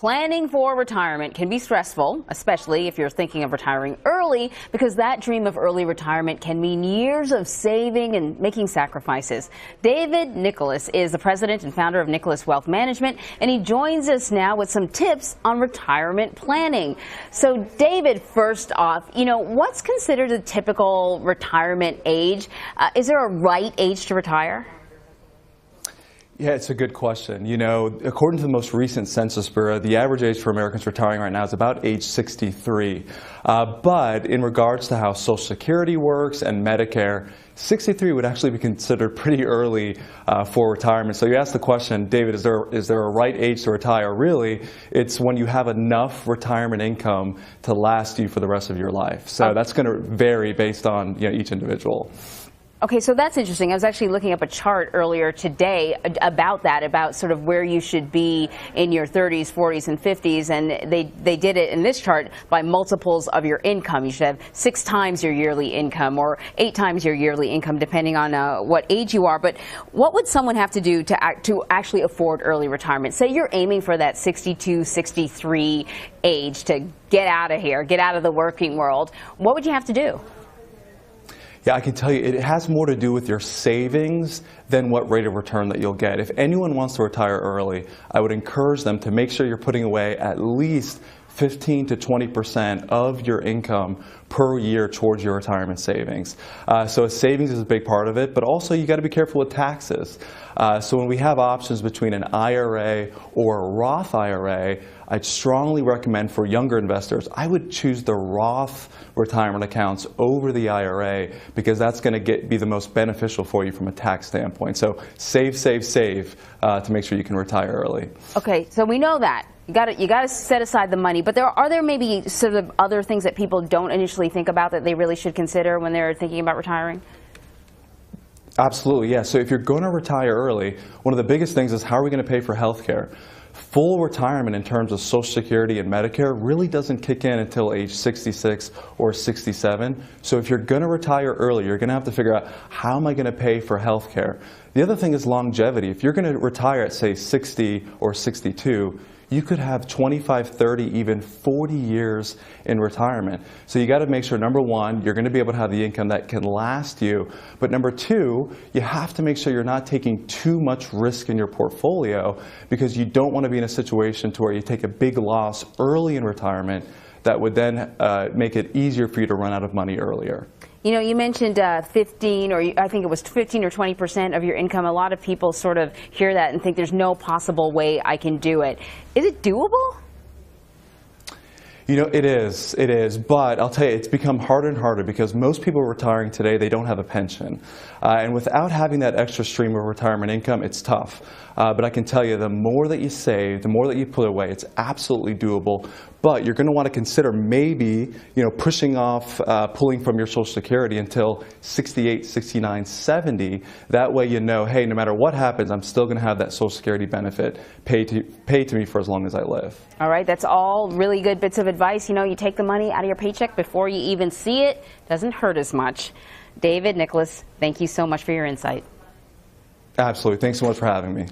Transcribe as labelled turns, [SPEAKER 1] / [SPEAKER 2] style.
[SPEAKER 1] Planning for retirement can be stressful, especially if you're thinking of retiring early, because that dream of early retirement can mean years of saving and making sacrifices. David Nicholas is the president and founder of Nicholas Wealth Management, and he joins us now with some tips on retirement planning. So, David, first off, what's considered a typical retirement age? Is there a right age to retire?
[SPEAKER 2] Yeah, it's a good question. According to the most recent Census Bureau, the average age for Americans retiring right now is about age 63. But in regards to how Social Security works and Medicare, 63 would actually be considered pretty early for retirement. So you asked the question, David, is there a right age to retire? Really, it's when you have enough retirement income to last you for the rest of your life. So that's going to vary based on each individual.
[SPEAKER 1] Okay, so that's interesting. I was actually looking up a chart earlier today about that, about sort of where you should be in your 30s, 40s, and 50s, and they did it in this chart by multiples of your income. You should have 6 times your yearly income or 8 times your yearly income, depending on what age you are. But what would someone have to do to actually afford early retirement? Say you're aiming for that 62, 63 age to get out of here, get out of the working world. What would you have to do?
[SPEAKER 2] Yeah, I can tell you, it has more to do with your savings than what rate of return that you'll get. If anyone wants to retire early, I would encourage them to make sure you're putting away at least 15 to 20% of your income per year towards your retirement savings. So savings is a big part of it, but also you got to be careful with taxes. So when we have options between an IRA or a Roth IRA, I'd strongly recommend for younger investors, I would choose the Roth retirement accounts over the IRA because that's going to be the most beneficial for you from a tax standpoint. So save to make sure you can retire early. Okay,
[SPEAKER 1] so we know that. You got to set aside the money, but are there maybe sort of other things that people don't initially think about that they really should consider when they're thinking about retiring?
[SPEAKER 2] Absolutely, yeah. So if you're going to retire early, one of the biggest things is how are we going to pay for health care? Full retirement in terms of Social Security and Medicare really doesn't kick in until age 66 or 67. So if you're going to retire early, you're going to have to figure out how am I going to pay for health care? The other thing is longevity. If you're going to retire at, say, 60 or 62, you could have 25, 30, even 40 years in retirement. So you got to make sure, number one, you're going to be able to have the income that can last you. But number two, you have to make sure you're not taking too much risk in your portfolio because you don't want to be in a situation to where you take a big loss early in retirement that would then make it easier for you to run out of money earlier.
[SPEAKER 1] You mentioned 15, or I think it was 15 or 20% of your income. A lot of people sort of hear that and think there's no possible way I can do it. Is it doable?
[SPEAKER 2] It is, but I'll tell you, it's become harder and harder because most people retiring today, they don't have a pension. And without having that extra stream of retirement income, it's tough. But I can tell you, the more that you save, the more that you put away, it's absolutely doable. But you're going to want to consider maybe, pushing off pulling from your Social Security until 68, 69, 70. That way hey, no matter what happens, I'm still going to have that Social Security benefit paid to me for as long as I live.
[SPEAKER 1] All right, that's all really good bits of advice. You take the money out of your paycheck before you even see it. Doesn't hurt as much. David Nicholas, thank you so much for your insight.
[SPEAKER 2] Absolutely. Thanks so much for having me.